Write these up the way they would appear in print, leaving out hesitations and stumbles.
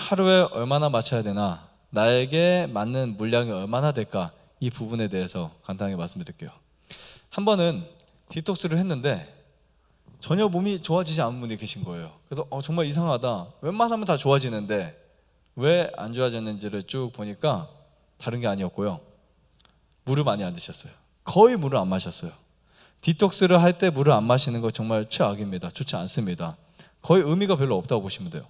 하루에 얼마나 마셔야 되나, 나에게 맞는 물량이 얼마나 될까, 이 부분에 대해서 간단하게 말씀드릴게요. 한 번은 디톡스를 했는데 전혀 몸이 좋아지지 않은 분이 계신 거예요. 그래서 정말 이상하다, 웬만하면 다 좋아지는데 왜 안 좋아졌는지를 쭉 보니까 다른 게 아니었고요, 물을 많이 안 드셨어요. 거의 물을 안 마셨어요. 디톡스를 할 때 물을 안 마시는 거 정말 최악입니다. 좋지 않습니다. 거의 의미가 별로 없다고 보시면 돼요.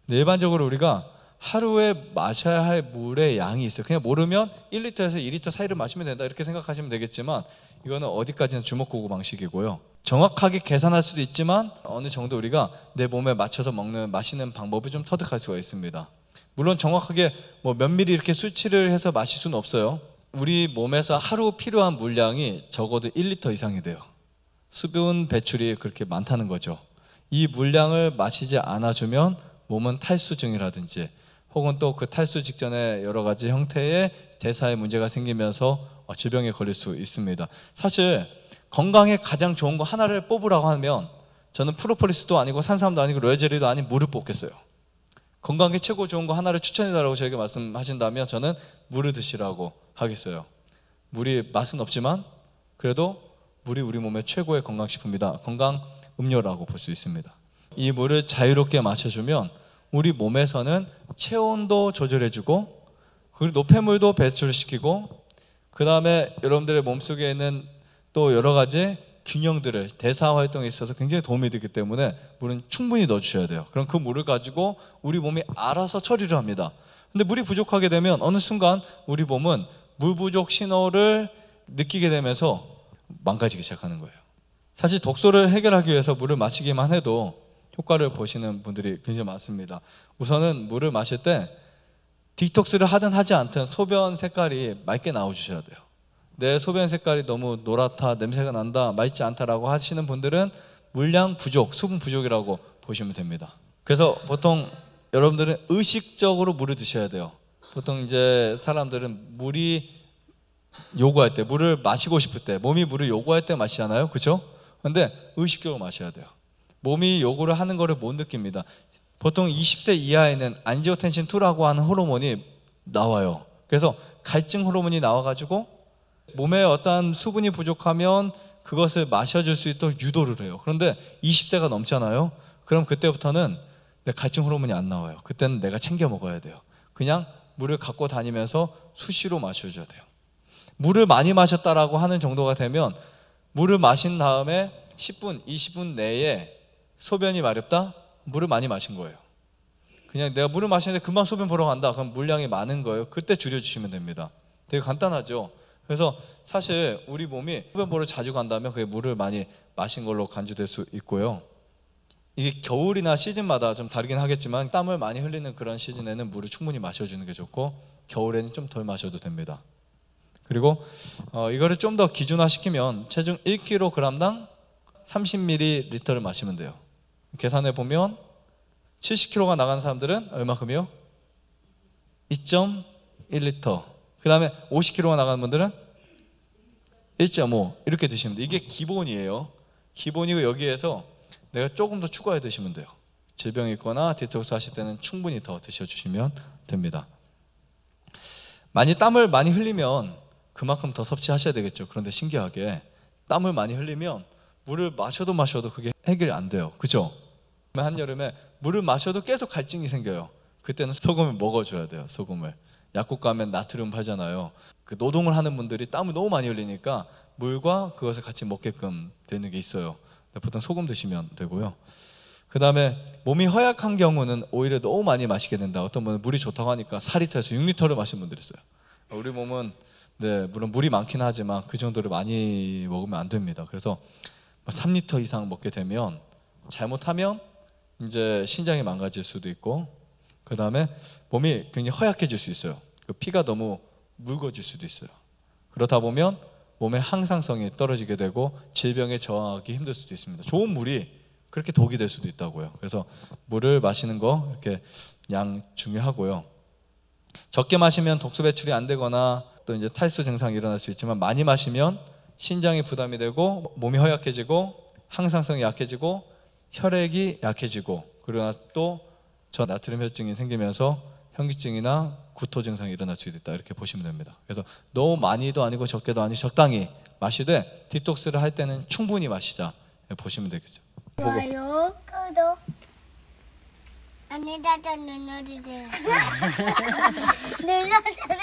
근데 일반적으로 우리가 하루에 마셔야 할 물의 양이 있어요. 그냥 모르면 1리터에서 2리터 사이를 마시면 된다, 이렇게 생각하시면 되겠지만, 이거는 어디까지나 주먹구구 방식이고요. 정확하게 계산할 수도 있지만 어느 정도 우리가 내 몸에 맞춰서 마시는 방법이 좀 터득할 수가 있습니다. 물론 정확하게 몇 미리 이렇게 수치를 해서 마실 수는 없어요. 우리 몸에서 하루 필요한 물량이 적어도 1리터 이상이 돼요. 수분 배출이 그렇게 많다는 거죠. 이 물량을 마시지 않아주면 몸은 탈수증이라든지 혹은 또 그 탈수 직전에 여러 가지 형태의 대사에 문제가 생기면서 질병에 걸릴 수 있습니다. 사실 건강에 가장 좋은 거 하나를 뽑으라고 하면 저는 프로폴리스도 아니고 산삼도 아니고 로에제리도 아닌 물을 뽑겠어요. 건강에 최고 좋은 거 하나를 추천해달라고 저에게 말씀하신다면 저는 물을 드시라고 하겠어요. 물이 맛은 없지만 그래도 물이 우리 몸의 최고의 건강식품이다, 건강 음료라고 볼 수 있습니다. 이 물을 자유롭게 마셔주면 우리 몸에서는 체온도 조절해주고, 그리고 노폐물도 배출시키고, 그 다음에 여러분들의 몸속에 있는 또 여러 가지 균형들을, 대사 활동에 있어서 굉장히 도움이 되기 때문에 물은 충분히 넣어주셔야 돼요. 그럼 그 물을 가지고 우리 몸이 알아서 처리를 합니다. 근데 물이 부족하게 되면 어느 순간 우리 몸은 물 부족 신호를 느끼게 되면서 망가지기 시작하는 거예요. 사실 독소를 해결하기 위해서 물을 마시기만 해도 효과를 보시는 분들이 굉장히 많습니다. 우선은 물을 마실 때 디톡스를 하든 하지 않든 소변 색깔이 맑게 나와주셔야 돼요. 내 소변 색깔이 너무 노랗다, 냄새가 난다, 맑지 않다라고 하시는 분들은 물량 부족, 수분 부족이라고 보시면 됩니다. 그래서 보통 여러분들은 의식적으로 물을 드셔야 돼요. 보통 이제 사람들은 물이 요구할 때, 물을 마시고 싶을 때, 몸이 물을 요구할 때 마시잖아요, 그렇죠? 근데 의식적으로 마셔야 돼요. 몸이 요구를 하는 거를 못 느낍니다. 보통 20세 이하에는 안지오텐신 2라고 하는 호르몬이 나와요. 그래서 갈증 호르몬이 나와가지고 몸에 어떠한 수분이 부족하면 그것을 마셔줄 수 있도록 유도를 해요. 그런데 20세가 넘잖아요. 그럼 그때부터는 내 갈증 호르몬이 안 나와요. 그때는 내가 챙겨 먹어야 돼요. 그냥 물을 갖고 다니면서 수시로 마셔줘야 돼요. 물을 많이 마셨다라고 하는 정도가 되면 물을 마신 다음에 10분, 20분 내에 소변이 마렵다? 물을 많이 마신 거예요. 그냥 내가 물을 마시는데 금방 소변 보러 간다, 그럼 물량이 많은 거예요. 그때 줄여주시면 됩니다. 되게 간단하죠. 그래서 사실 우리 몸이 소변 보러 자주 간다면 그게 물을 많이 마신 걸로 간주될 수 있고요. 이게 겨울이나 시즌마다 좀 다르긴 하겠지만 땀을 많이 흘리는 그런 시즌에는 물을 충분히 마셔주는 게 좋고, 겨울에는 좀 덜 마셔도 됩니다. 그리고 이거를 좀 더 기준화시키면 체중 1kg당 30ml를 마시면 돼요. 계산해 보면 70kg가 나간 사람들은 얼마큼이요? 2.1L. 그 다음에 50kg가 나가는 분들은 1.5 이렇게 드시면 돼요. 이게 기본이에요. 기본이고 여기에서 내가 조금 더 추가해 드시면 돼요. 질병이 있거나 디톡스 하실 때는 충분히 더 드셔주시면 됩니다. 땀을 많이 흘리면 그만큼 더 섭취하셔야 되겠죠. 그런데 신기하게 땀을 많이 흘리면 물을 마셔도 그게 해결이 안 돼요. 그죠? 한여름에 물을 마셔도 계속 갈증이 생겨요. 그때는 소금을 먹어줘야 돼요. 소금을. 약국 가면 나트륨 팔잖아요. 그 노동을 하는 분들이 땀을 너무 많이 흘리니까 물과 그것을 같이 먹게끔 되는 게 있어요. 보통 소금 드시면 되고요. 그 다음에 몸이 허약한 경우는 오히려 너무 많이 마시게 된다. 어떤 분은 물이 좋다고 하니까 4리터에서 6리터를 마시는 분들이 있어요. 우리 몸은 물론 물이 많긴 하지만 그 정도를 많이 먹으면 안 됩니다. 그래서 3리터 이상 먹게 되면 잘못하면 이제 신장이 망가질 수도 있고, 그 다음에 몸이 굉장히 허약해질 수 있어요. 피가 너무 묽어질 수도 있어요. 그러다 보면 몸의 항상성이 떨어지게 되고 질병에 저항하기 힘들 수도 있습니다. 좋은 물이 그렇게 독이 될 수도 있다고요. 그래서 물을 마시는 거 이렇게 양 중요하고요. 적게 마시면 독소 배출이 안 되거나 또 이제 탈수 증상이 일어날 수 있지만, 많이 마시면 신장이 부담이 되고 몸이 허약해지고 항상성이 약해지고 혈액이 약해지고, 그러나 또 저 나트륨 혈증이 생기면서 현기증이나 구토 증상이 일어날 수 있다 이렇게 보시면 됩니다. 그래서 너무 많이도 아니고 적게도 아니고 적당히 마시되 디톡스를 할 때는 충분히 마시자 보시면 되겠죠. 좋아요, 구독, 안내다도 눌러주세요. 눌러주세요.